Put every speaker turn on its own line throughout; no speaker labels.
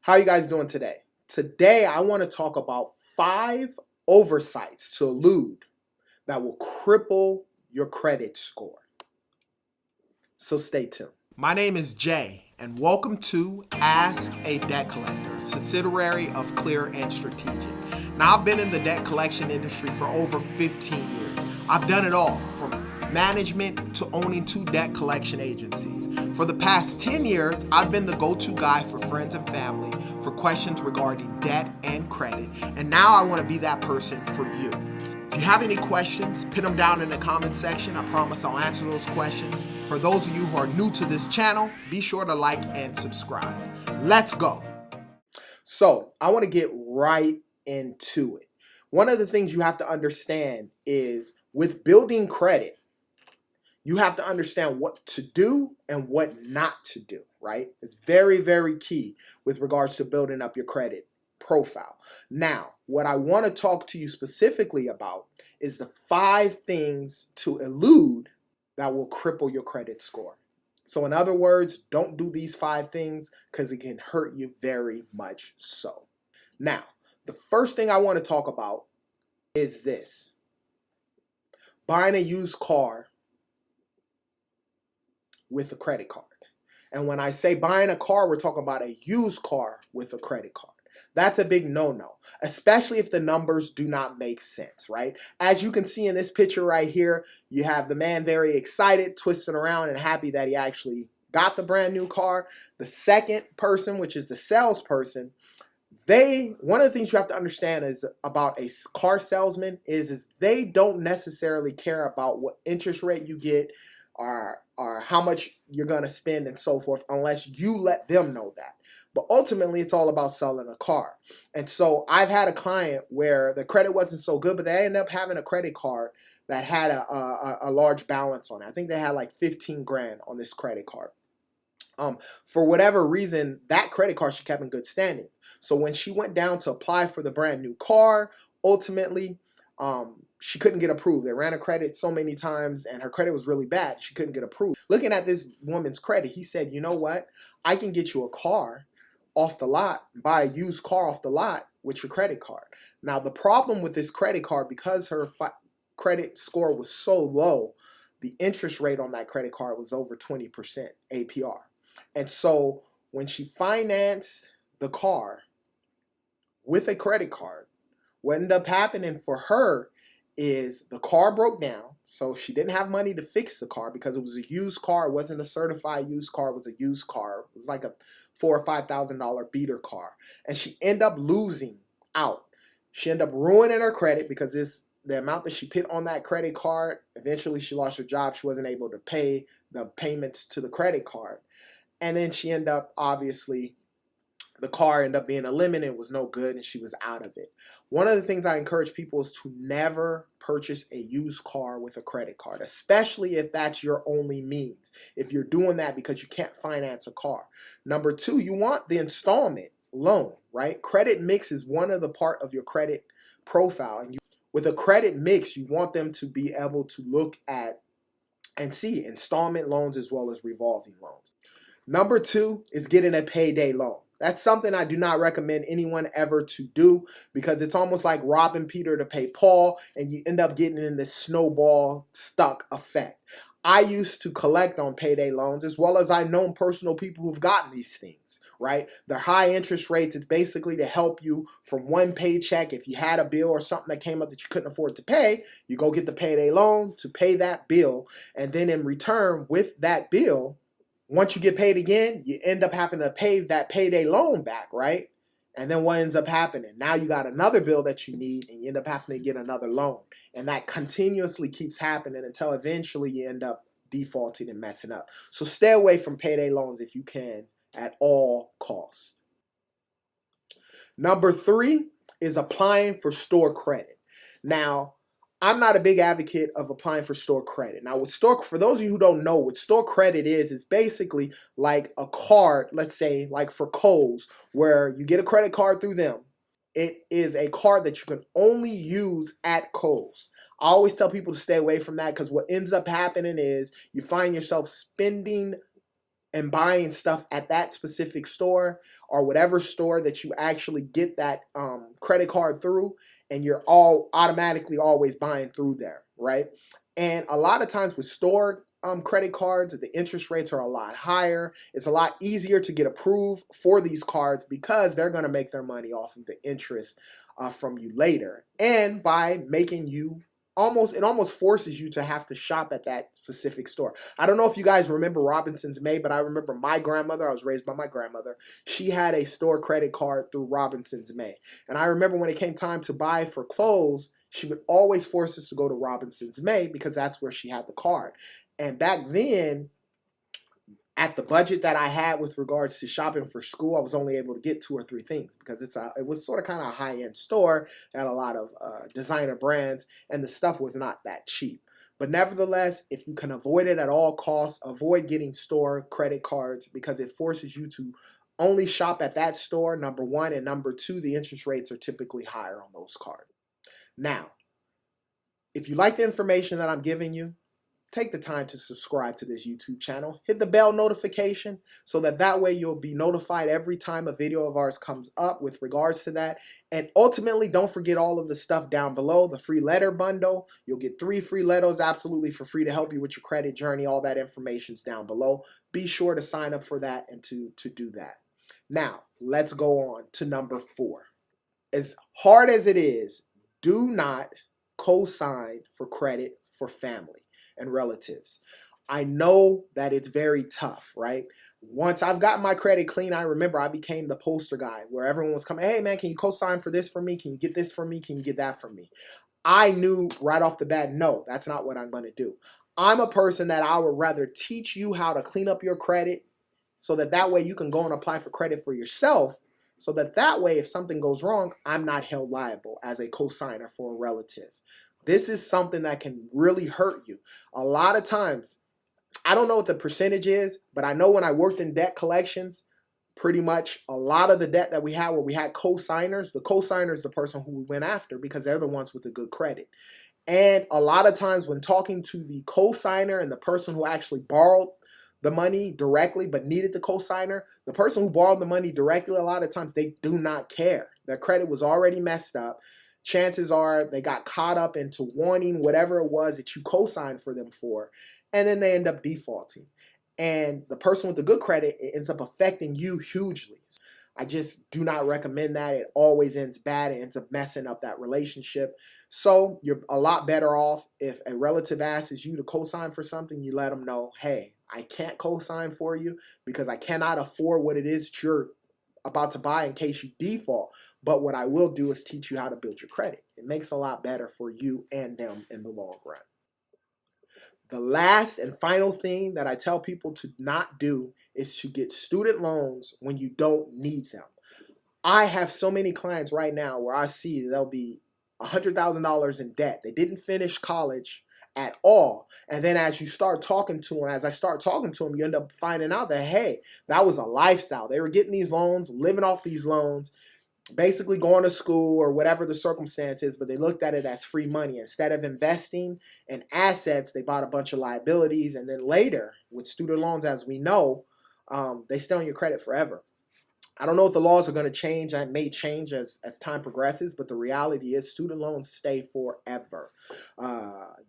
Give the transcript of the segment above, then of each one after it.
How you guys doing today? Today I want to talk about 5 oversights to elude that will cripple your credit score. So stay tuned. My name is Jay, and welcome to Ask a Debt Collector, a subsidiary of Clear and Strategic. Now, I've been in the debt collection industry for over 15 years. I've done it all, from management to owning 2 debt collection agencies. For the past 10 years, I've been the go-to guy for friends and family for questions regarding debt and credit, and now I want to be that person for you. If you have any questions, put them down in the comment section. I promise I'll answer those questions. For those of you who are new to this channel, be sure to like and subscribe. Let's go. So I want to get right into it. One of the things you have to understand is with building credit, you have to understand what to do and what not to do, right? It's very, very key with regards to building up your credit profile. Now, what I want to talk to you specifically about is the 5 things to elude that will cripple your credit score. So in other words, don't do these 5 things because it can hurt you very much so. Now, the first thing I want to talk about is this: buying a used car with a credit card. And when I say buying a car, we're talking about a used car with a credit card. That's a big no-no, especially if the numbers do not make sense, right? As you can see in this picture right here, you have the man very excited, twisting around and happy that he actually got the brand new car. The second person, which is the salesperson, one of the things you have to understand is about a car salesman is they don't necessarily care about what interest rate you get or how much you're going to spend and so forth unless you let them know that. But ultimately, it's all about selling a car. And so I've had a client where the credit wasn't so good, but they ended up having a credit card that had a large balance on it. I think they had like 15 grand on this credit card. For whatever reason, that credit card she kept in good standing. So when she went down to apply for the brand new car, ultimately, she couldn't get approved. They ran her credit so many times and her credit was really bad. She couldn't get approved. Looking at this woman's credit, he said, you know what? I can get you a car off the lot, buy a used car off the lot with your credit card. Now, the problem with this credit card, because her credit score was so low, the interest rate on that credit card was over 20% APR. And so when she financed the car with a credit card, what ended up happening for her is the car broke down. So she didn't have money to fix the car because it was a used car. It wasn't a certified used car. It was a used car. It was like a $4,000 or $5,000 beater car. And she ended up losing out. She ended up ruining her credit because the amount that she put on that credit card, eventually she lost her job. She wasn't able to pay the payments to the credit card. And then she ended up, obviously, the car ended up being eliminated, it was no good, and she was out of it. One of the things I encourage people is to never purchase a used car with a credit card, especially if that's your only means. If you're doing that because you can't finance a car. Number 2, you want the installment loan, right? Credit mix is one of the part of your credit profile. And with a credit mix, you want them to be able to look at and see installment loans as well as revolving loans. Number 2 is getting a payday loan. That's something I do not recommend anyone ever to do because it's almost like robbing Peter to pay Paul, and you end up getting in this snowball stuck effect. I used to collect on payday loans as well as I know personal people who've gotten these things, right? They're high interest rates. It's basically to help you from one paycheck. If you had a bill or something that came up that you couldn't afford to pay, you go get the payday loan to pay that bill. And then in return with that bill, once you get paid again, you end up having to pay that payday loan back, right? And then what ends up happening? Now you got another bill that you need and you end up having to get another loan. And that continuously keeps happening until eventually you end up defaulting and messing up. So stay away from payday loans if you can at all costs. Number 3 is applying for store credit. Now, I'm not a big advocate of applying for store credit. Now, for those of you who don't know, what store credit is basically like a card, let's say like for Kohl's, where you get a credit card through them. It is a card that you can only use at Kohl's. I always tell people to stay away from that because what ends up happening is you find yourself spending and buying stuff at that specific store or whatever store that you actually get that credit card through, and you're all automatically always buying through there, right? And a lot of times with store credit cards, the interest rates are a lot higher. It's a lot easier to get approved for these cards because they're going to make their money off of the interest from you later. And by making you it almost forces you to have to shop at that specific store. I don't know if you guys remember Robinson's May, but I remember my grandmother, I was raised by my grandmother. She had a store credit card through Robinson's May. And I remember when it came time to buy for clothes, she would always force us to go to Robinson's May because that's where she had the card. And back then, at the budget that I had with regards to shopping for school, I was only able to get 2 or 3 things because it was sort of kind of a high-end store. It had a lot of designer brands, and the stuff was not that cheap. But nevertheless, if you can avoid it at all costs, avoid getting store credit cards because it forces you to only shop at that store, number one, and number two, the interest rates are typically higher on those cards. Now, if you like the information that I'm giving you, take the time to subscribe to this YouTube channel. Hit the bell notification so that way you'll be notified every time a video of ours comes up with regards to that. And ultimately, don't forget all of the stuff down below, the free letter bundle. You'll get 3 free letters absolutely for free to help you with your credit journey. All that information's down below. Be sure to sign up for that and to do that. Now, let's go on to number 4. As hard as it is, do not co-sign for credit for family and relatives. I know that it's very tough, right? Once I've gotten my credit clean, I remember I became the poster guy where everyone was coming, hey man, can you co-sign for this for me? Can you get this for me? Can you get that for me? I knew right off the bat, no, that's not what I'm going to do. I'm a person that I would rather teach you how to clean up your credit so that way you can go and apply for credit for yourself, so that way if something goes wrong, I'm not held liable as a co-signer for a relative. This is something that can really hurt you. A lot of times, I don't know what the percentage is, but I know when I worked in debt collections, pretty much a lot of the debt that we had where we had co-signers, the co-signer is the person who we went after because they're the ones with the good credit. And a lot of times when talking to the co-signer and the person who actually borrowed the money directly but needed the co-signer, the person who borrowed the money directly, a lot of times they do not care. Their credit was already messed up. Chances are they got caught up into wanting whatever it was that you co-signed for them for, and then they end up defaulting. And the person with the good credit, it ends up affecting you hugely. I just do not recommend that. It always ends bad. It ends up messing up that relationship. So you're a lot better off if a relative asks you to co-sign for something, you let them know, hey, I can't co-sign for you because I cannot afford what it is that you're about to buy in case you default. But what I will do is teach you how to build your credit. It makes a lot better for you and them in the long run. The last and final thing that I tell people to not do is to get student loans when you don't need them. I have so many clients right now where I see they'll be $100,000 in debt. They didn't finish college at all. And then as I start talking to them, you end up finding out that, hey, that was a lifestyle. They were getting these loans, living off these loans, basically going to school or whatever the circumstance is, but they looked at it as free money. Instead of investing in assets, they bought a bunch of liabilities. And then later, with student loans, as we know, they stay on your credit forever. I don't know if the laws are going to change. That may change as time progresses, but the reality is student loans stay forever.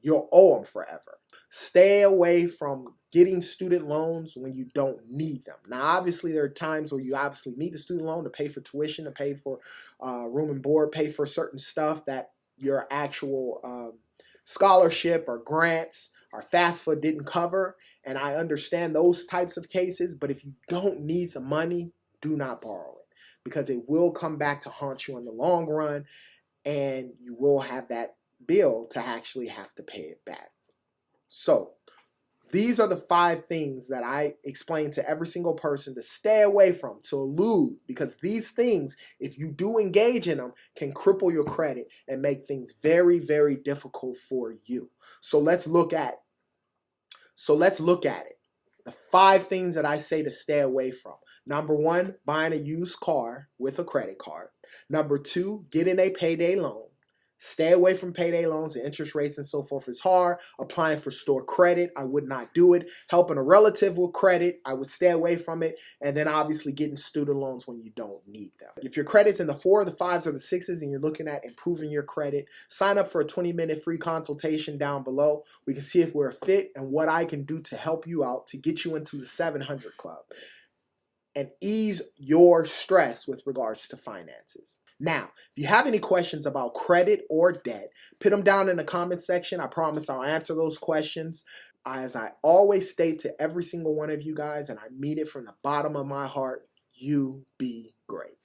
You'll owe them forever. Stay away from getting student loans when you don't need them. Now, obviously, there are times where you obviously need the student loan to pay for tuition, to pay for room and board, pay for certain stuff that your actual scholarship or grants or FAFSA didn't cover. And I understand those types of cases, but if you don't need the money, do not borrow it because it will come back to haunt you in the long run and you will have that bill to actually have to pay it back. So these are the 5 things that I explain to every single person to stay away from, to elude, because these things, if you do engage in them, can cripple your credit and make things very, very difficult for you. So let's look at it. The 5 things that I say to stay away from. Number 1, buying a used car with a credit card. Number 2, getting a payday loan. Stay away from payday loans. The interest rates and so forth is hard. Applying for store credit, I would not do it. Helping a relative with credit, I would stay away from it. And then obviously getting student loans when you don't need them. If your credit's in the 4, the 5s, or the 6s and you're looking at improving your credit, sign up for a 20-minute free consultation down below. We can see if we're a fit and what I can do to help you out to get you into the 700 club and ease your stress with regards to finances. Now, if you have any questions about credit or debt, put them down in the comment section. I promise I'll answer those questions. As I always state to every single one of you guys, and I mean it from the bottom of my heart, you be great.